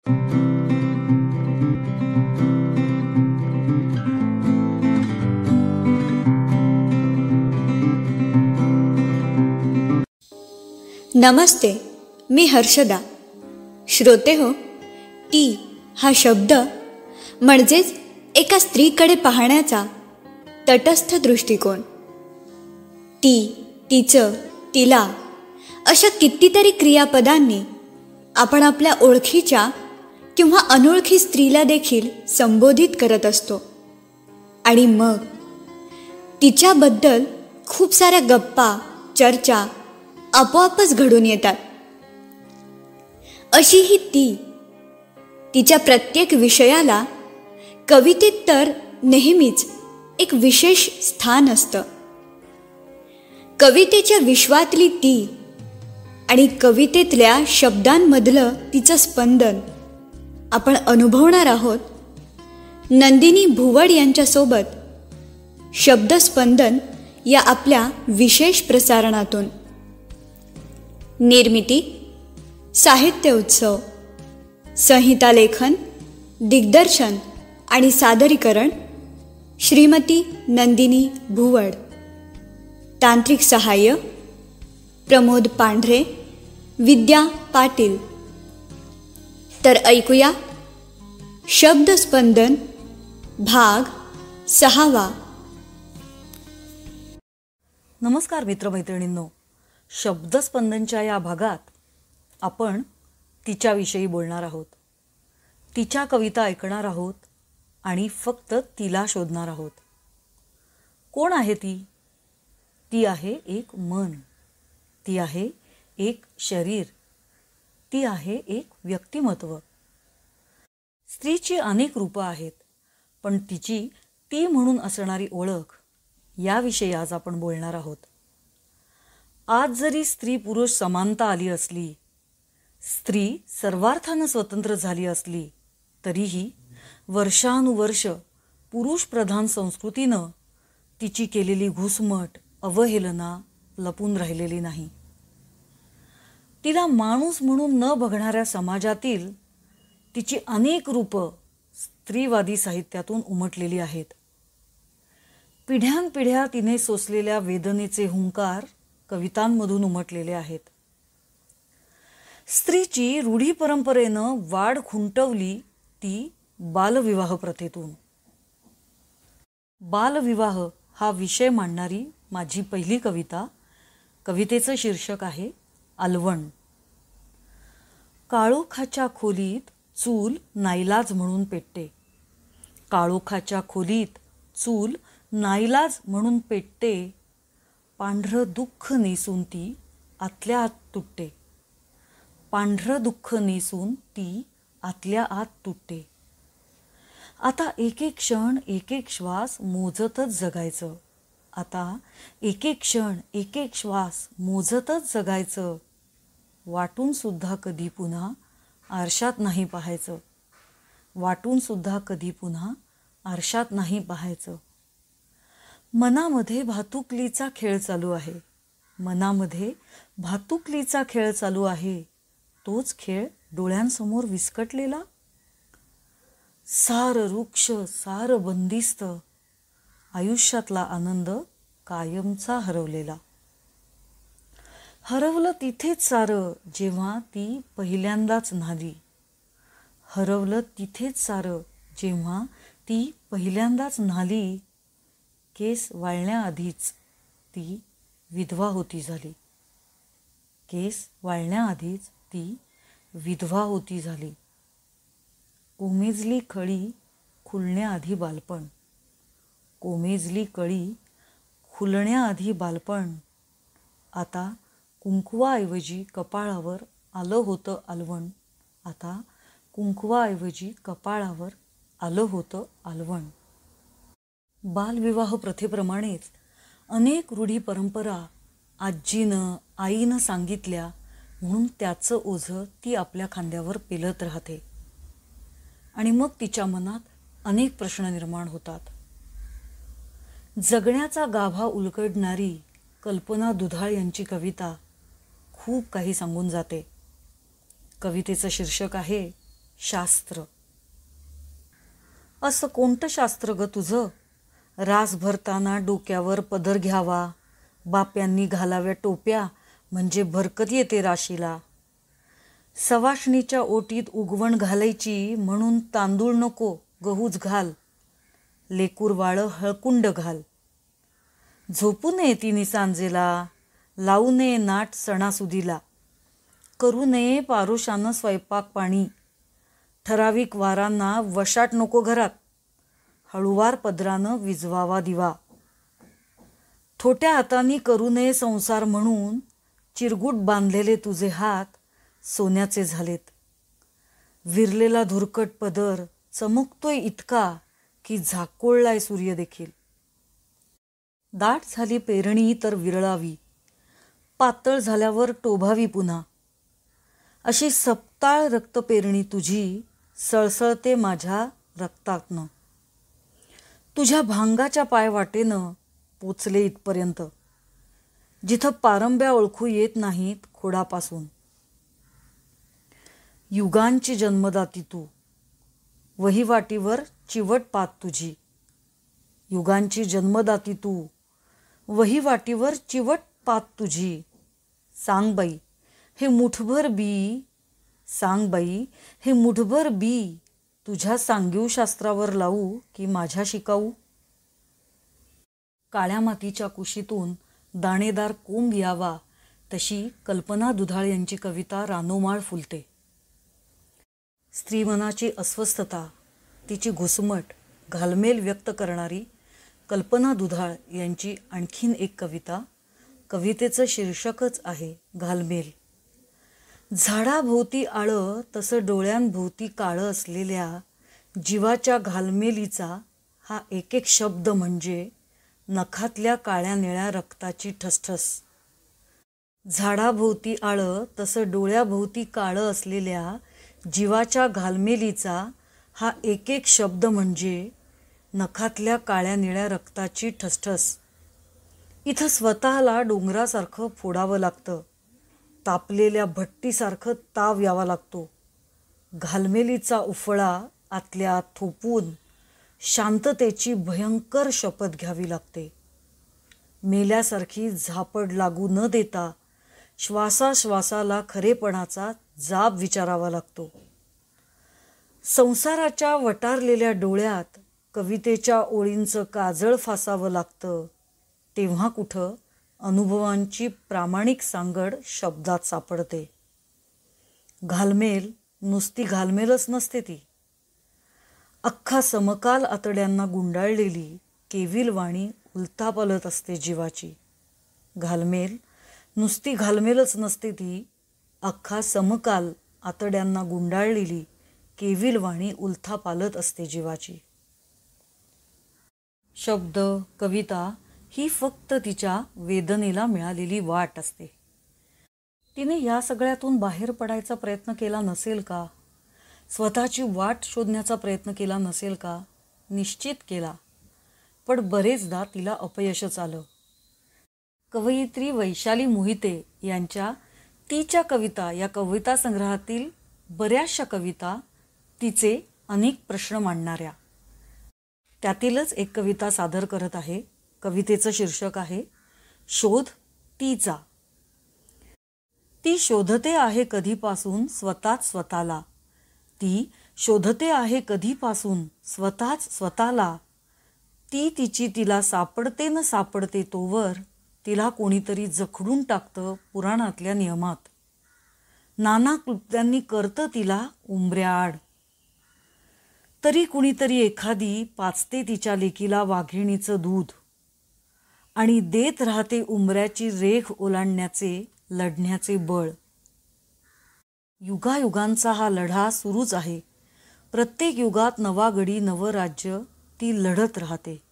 नमस्ते, मी हर्षदा. श्रोते हो, ती हा शब्द म्हणजेच एका स्त्रीकडे पाहण्याचा तटस्थ दृष्टिकोन. ती, तिचं, तिला अशा कितीतरी क्रियापदांनी आपण आपल्या ओळखीच्या किंवा अनोळखी स्त्रीला देखील संबोधित करत असतो. आणि मग तिच्याबद्दल खूप साऱ्या गप्पा, चर्चा आपोआपच घडून येतात. अशी ही ती, तिच्या प्रत्येक विषयाला कवितेत तर नेहमीच एक विशेष स्थान असतं. कवितेच्या विश्वातली ती आणि कवितेतल्या शब्दांमधलं तिचं स्पंदन आपण अनुभवणार आहोत नंदिनी भुवड यांच्यासोबत शब्दस्पंदन या आपल्या विशेष प्रसारणातून. निर्मिती साहित्य उत्सव, संहिता लेखन, दिग्दर्शन आणि सादरीकरण श्रीमती नंदिनी भुवड. तांत्रिक सहाय्य प्रमोद पांढरे, विद्या पाटील. तर ऐकूया शब्दस्पंदन भाग 6. नमस्कार मित्रमैत्रिणींनो. शब्दस्पंदनच्या या भागात आपण तिच्याविषयी बोलणार आहोत, तिच्या कविता ऐकणार आहोत आणि फक्त तिला शोधणार आहोत. कोण आहे ती? ती आहे एक मन, ती आहे एक शरीर, ती आहे एक व्यक्तिमत्व. स्त्रीची अनेक रूपं आहेत, पण तिची ती म्हणून असणारी ओळख याविषयी आज आपण बोलणार आहोत. आज जरी स्त्री पुरुष समानता आली असली, स्त्री सर्वार्थानं स्वतंत्र झाली असली, तरीही वर्षानुवर्ष पुरुष प्रधान संस्कृतीनं तिची केलेली घुसमट, अवहेलना लपून राहिलेली नाही. तिला माणूस म्हणून न बघणाऱ्या समाजातील तिची अनेक रूपं स्त्रीवादी साहित्यातून उमटलेली आहेत. पिढ्यानपिढ्या तिने सोसलेल्या वेदनेचे हुंकार कवितांमधून उमटलेले आहेत. स्त्रीची रूढी परंपरेनं वाढ खुंटवली ती बालविवाह प्रथेतून. बालविवाह हा विषय मांडणारी माझी पहिली कविता. कवितेचं शीर्षक आहे अलवण. काळोखाच्या खोलीत चूल नाईलाज म्हणून पेटते, काळोखाच्या खोलीत चूल नाईलाज म्हणून पेटते. पांढरं दुःख नेसून ती आतल्या आत तुटते, पांढरं दुःख नेसून ती आतल्या आत तुटते. आता एक एक क्षण, एक एक श्वास मोजतच जगायचं. आता एक एक क्षण, एक एक श्वास मोजतच जगायचं. वाटून सुद्धा कधी पुन्हा आरशात नाही पाहायचं, वाटून सुद्धा कधी पुन्हा आरशात नाही पाहायचं. मनामध्ये भातुकलीचा खेळ चालू आहे, मनामध्ये भातुकलीचा खेळ चालू आहे. तोच खेळ डोळ्यांसमोर विस्कटलेला. सार रुक्ष, सार बंदिस्त, आयुष्यातला आनंद कायमचा हरवलेला. हरवलं तिथेच सारं जेव्हा ती पहिल्यांदाच न्हाली, हरवलं तिथेच सारं जेव्हा ती पहिल्यांदाच न्हाली. केस वाळण्याआधीच ती विधवा होती झाली, केस वाळण्याआधीच ती विधवा होती झाली. कोमेजली कळी खुलण्याआधी बालपण, कोमेजली कळी खुलण्याआधी बालपण. आता कुंकवाऐवजी कपाळावर आलं होतं अलवण, आता कुंकवाऐवजी कपाळावर आलं होतं अलवण. बालविवाह प्रथेप्रमाणेच अनेक रूढी परंपरा आजीनं आईनं सांगितल्या म्हणून त्याचं ओझं ती आपल्या खांद्यावर पेलत राहते. आणि मग तिच्या मनात अनेक प्रश्न निर्माण होतात. जगण्याचा गाभा उलगडणारी कल्पना दुधाळ यांची कविता खूप काही सांगून जाते. कवितेचं शीर्षक आहे शास्त्र. असं कोणतं शास्त्र ग तुझं? रास भरताना डोक्यावर पदर घ्यावा, बाप्यांनी घालाव्या टोप्या, म्हणजे भरकत येते राशीला. सवाष्णीच्या ओटीत उगवण घालायची, म्हणून तांदूळ नको गहूच घाल. लेकूर वाळं हळकुंड घाल. झोपू नये तिने सांजेला, लावू नये नाट सणासुदीला. करू नये पारोशानं स्वयंपाक पाणी, ठराविक वारांना वशाट नको घरात. हळुवार पदरानं विजवावा दिवा. छोट्या हातांनी करू नये संसार, म्हणून चिरगुट बांधलेले तुझे हात सोन्याचे झालेत. विरलेला धुरकट पदर चमकतोय इतका की झाकोळलाय सूर्य देखील. दाट झाली पेरणी तर विरळावी, पातळ झाल्यावर टोभावी पुन्हा. अशी सपताळ रक्त पेरणी तुझी सळसळते माझ्या रक्तातनं. तुझ्या भांगाच्या पायवाटेनं पोचले इथपर्यंत, जिथं पारंब्या ओळखू येत नाहीत खोडापासून. युगांची जन्मदाती तू, वहिवाटीवर चिवट पात तुझी. युगांची जन्मदाती तू, वहिवाटीवर चिवट पात तुझी. सांग बाई हे मुठभर बी, सांग बाई हे मुठभर बी, तुझ्या सांगीव शास्त्रावर लावू की माझ्या शिकाऊ. काळ्या मातीच्या कुशीतून दाणेदार कोंब यावा, तशी कल्पना दुधाळ यांची कविता रानोमाळ फुलते. स्त्रीमनाची अस्वस्थता, तिची घुसमट, घालमेल व्यक्त करणारी कल्पना दुधाळ यांची आणखीन एक कविता. कवितेचं शीर्षकच आहे घालमेल. झाडाभोवती आळं तसं डोळ्यांभोवती काळं असलेल्या जीवाच्या घालमेलीचा हा एक एक शब्द म्हणजे नखातल्या काळ्या निळ्या रक्ताची ठसठस. झाडाभोवती आळं तसं डोळ्याभोवती काळं असलेल्या जीवाच्या घालमेलीचा हा एक एक शब्द म्हणजे नखातल्या काळ्या निळ्या रक्ताची ठसठस. इथं स्वतःला डोंगरासारखं फोडावं लागतं, तापलेल्या भट्टीसारखं ताव यावा लागतो. घालमेलीचा उफळा आतल्या आत थोपून शांततेची भयंकर शपथ घ्यावी लागते. मेल्यासारखी झापड लागू न देता श्वासाश्वासाला खरेपणाचा जाब विचारावा लागतो. संसाराच्या वटारलेल्या डोळ्यात कवितेच्या ओळींचं काजळ फासावं लागतं, तेव्हा कुठं अनुभवांची प्रामाणिक सांगड शब्दात सापडते. घालमेल नुसती घालमेलच नसते ती, अख्खा समकाल आतड्यांना गुंडाळलेली केविलवाणी उलथापालथ असते जीवाची. घालमेल नुसती घालमेलच नसते ती, अख्खा समकाल आतड्यांना गुंडाळलेली केविलवाणी उलथापालथ असते जीवाची. शब्द, कविता ही फक्त तिच्या वेदनेला मिळालेली वाट असते. तिने या सगळ्यातून बाहेर पडायचा प्रयत्न केला नसेल का? स्वतःची वाट शोधण्याचा प्रयत्न केला नसेल का? निश्चित केला, पण बरेचदा तिला अपयशच आलं. कवयित्री वैशाली मोहिते यांच्या तिच्या कविता या कविता संग्रहातील बऱ्याचशा कविता तिचे अनेक प्रश्न मांडणाऱ्या. त्यातीलच एक कविता सादर करत आहे. कवितेचं शीर्षक आहे शोध तीचा. ती शोधते आहे कधीपासून स्वतःच स्वतःला, ती शोधते आहे कधीपासून स्वतःच स्वतःला. ती तिची तिला सापडते न सापडते तोवर तिला कोणीतरी जखडून टाकतं पुराणातल्या नियमात. नाना क्लुप्त्यांनी करतं तिला उंबऱ्याआड. तरी कुणीतरी एखादी पाचते तिच्या लेकीला वाघिणीचं दूध आणि देत राहते उंबऱ्याची रेख ओलांडण्याचे लढण्याचे बळ. युगायुगांचा हा लढा सुरूच आहे. प्रत्येक युगात नवा गडी नवं राज्य ती लढत राहते.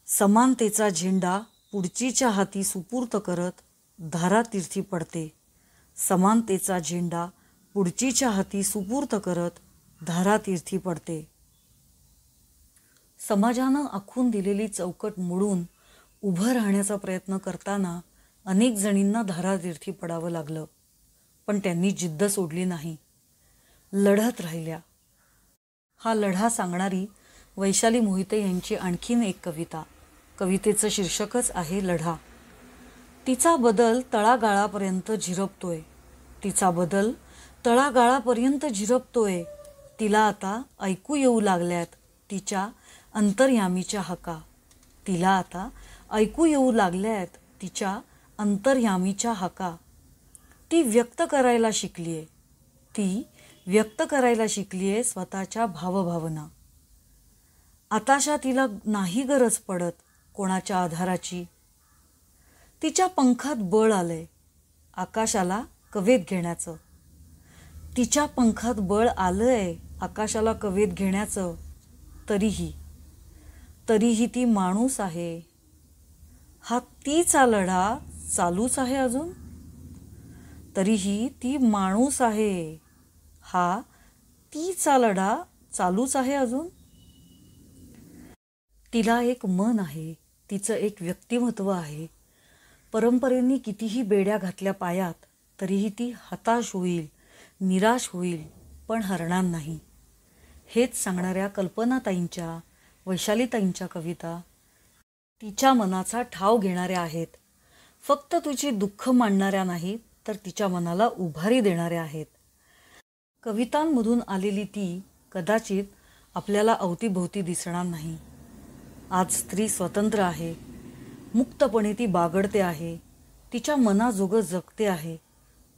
समानतेचा झेंडा पुढचीच्या हाती सुपूर्त करत धारातीर्थी पडते. समानतेचा झेंडा पुढचीच्या हाती सुपूर्त करत धारातीर्थी पडते. समाजानं आखून दिलेली चौकट मोडून उभं राहण्याचा प्रयत्न करताना अनेक जणींना धारातीर्थी पडावं लागलं, पण त्यांनी जिद्द सोडली नाही. लढत राहिल्या. हा लढा सांगणारी वैशाली मोहिते यांची आणखीन एक कविता. कवितेचं शीर्षकच आहे लढा. तिचा बदल तळागाळापर्यंत झिरपतोय. तिचा बदल तळागाळापर्यंत झिरपतोय. तिला आता ऐकू येऊ लागल्यात तिच्या अंतर्यामीच्या हाका. तिला आता ऐकू येऊ लागल्यात तिच्या अंतर्यामीच्या हाका. ती व्यक्त करायला शिकलीये. ती व्यक्त करायला शिकलीये स्वतःच्या भावभावना. आताशा तिला नाही गरज पडत कोणाच्या आधाराची. तिच्या पंखात बळ आलंय आकाशाला कवेत घेण्याचं. तिच्या पंखात बळ आलंय आकाशाला कवेत घेण्याचं. तरीही ती माणूस आहे. हा तीचा लढा चालूच आहे अजून. तरीही ती माणूस आहे. हा तीचा लढा चालूच आहे अजून. तिला एक मन आहे. तिचं एक व्यक्तिमत्व आहे. परंपरेने कितीही बेड्या घातल्या पायात तरीही ती हताश होईल, निराश होईल, पण हरणार नाही. हेच सांगणाऱ्या कल्पनाताईंच्या, वैशालीताईंच्या कविता तिच्या मनाचा ठाव घेणाऱ्या आहेत. फक्त तुझी दुःख मांडणाऱ्या नाहीत तर तिच्या मनाला उभारी देणाऱ्या आहेत. कवितांमधून आलेली ती कदाचित आपल्याला अवतीभोवती दिसणार नाही. आज स्त्री स्वतंत्र आहे. मुक्तपणे ती बागडते आहे. तिच्या मनाजोगं जगते आहे.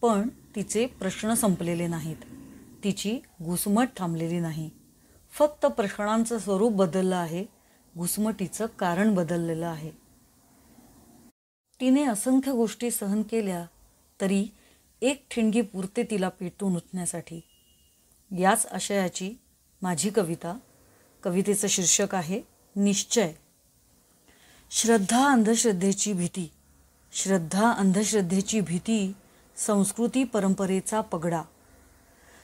पण तिचे प्रश्न संपलेले नाहीत. तिची घुसमट थांबलेली नाही. फक्त प्रश्नांचं स्वरूप बदललं आहे. घुसमटीचं कारण बदललेलं आहे. तिने असंख्य गोष्टी सहन केल्या तरी एक ठिणगी पुरते तिला पेटून उठण्यासाठी. याच आशयाची माझी कविता. कवितेचं शीर्षक आहे निश्चय. श्रद्धा अंधश्रद्धेची भीती. श्रद्धा अंधश्रद्धेची भीती. संस्कृती परंपरेचा पगडा.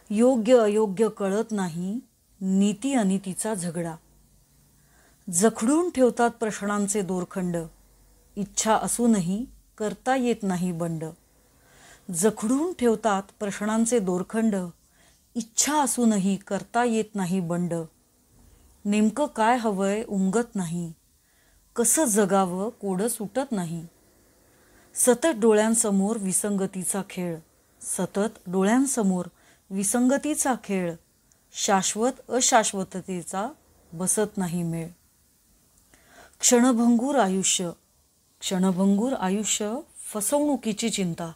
योग्य अयोग्य कळत नाही. नीती अनितीचा झगडा. जखडून ठेवतात प्रश्नांचे दोरखंड. इच्छा असूनही करता येत नाही बंड. जखडून ठेवतात प्रश्नांचे दोरखंड. इच्छा असूनही करता येत नाही बंड. नेमकं काय हवंय उमगत नाही. कसं जगावं कोडं सुटत नाही. सतत डोळ्यांसमोर विसंगतीचा खेळ. सतत डोळ्यांसमोर विसंगतीचा खेळ. शाश्वत अशाश्वततेचा बसत नाही मेळ. क्षणभंगूर आयुष्य. क्षणभंगूर आयुष्य फसवणुकीची चिंता.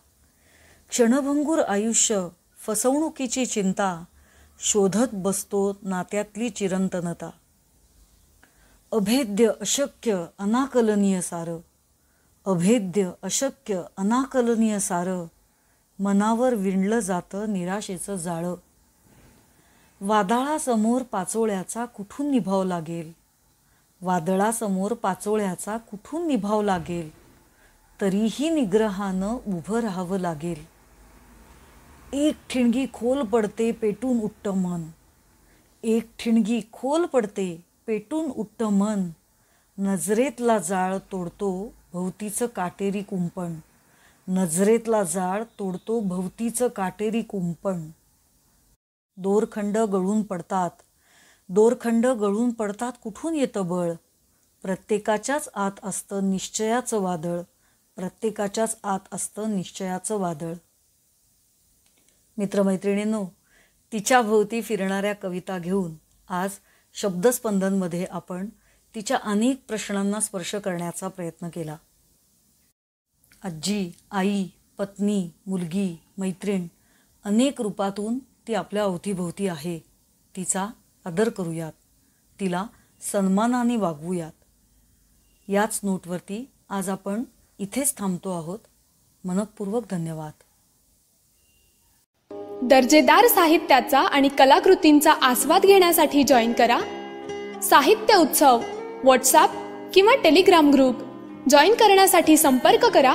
क्षणभंगूर आयुष्य फसवणुकीची चिंता. शोधत बसतो नात्यातली चिरंतनता. अभेद्य अशक्य अनाकलनीय सारं. अभेद्य अशक्य अनाकलनीय सारं. मनावर विणलं जातं निराशेचं जाळं. वादळासमोर पाचोळ्याचा कुठून निभाव लागेल. वादळासमोर पाचोळ्याचा कुठून निभाव लागेल. तरीही निग्रहानं उभं राहावं लागेल. एक ठिणगी खोल पडते पेटून उठतं मन. एक ठिणगी खोल पडते पेटून उठतं मन. नजरेतला जाळ तोडतो भोवतीचं काटेरी कुंपण. नजरेतला जाळ तोडतो भोवतीचं काटेरी कुंपण. दोरखंड गळून पडतात. दोरखंड गळून पडतात कुठून येतं बळ. प्रत्येकाच्याच आत असतं निश्चयाचं वादळ. प्रत्येकाच्याच आत असतं निश्चयाचं वादळ. मित्रमैत्रिणींनो, तिच्या भोवती फिरणाऱ्या कविता घेऊन आज शब्दस्पंदनमध्ये आपण तिच्या अनेक प्रश्नांना स्पर्श करण्याचा प्रयत्न केला. आजी, आई, पत्नी, मुलगी, मैत्रीण अनेक रूपातून ती आपल्या अवतीभोवती आहे. तिचा आदर करूयात. तिला सन्मानाने वागवूयात. याच नोटवरती आज आपण इथेच थांबतो आहोत. मनःपूर्वक धन्यवाद. दर्जेदार साहित्याचा आणि कलाकृतींचा आस्वाद घेण्यासाठी जॉईन करा साहित्य उत्सव व्हॉट्सॲप किंवा टेलिग्राम ग्रुप. जॉईन करण्यासाठी संपर्क करा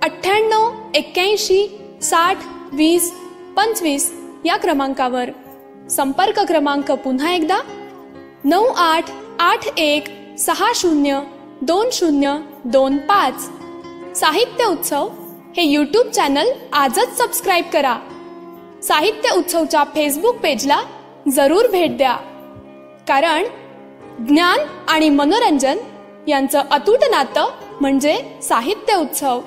98 81 60 20 25 या क्रमांकावर. संपर्क क्रमांक पुन्हा एकदा 9881 60 2025. साहित्य उत्सव हे यूट्यूब चॅनल आजच सबस्क्राईब करा. साहित्य उत्सवच्या फेसबुक पेजला जरूर भेट द्या, कारण ज्ञान आणि मनोरंजन यांचं अतूट नातं म्हणजे साहित्य उत्सव.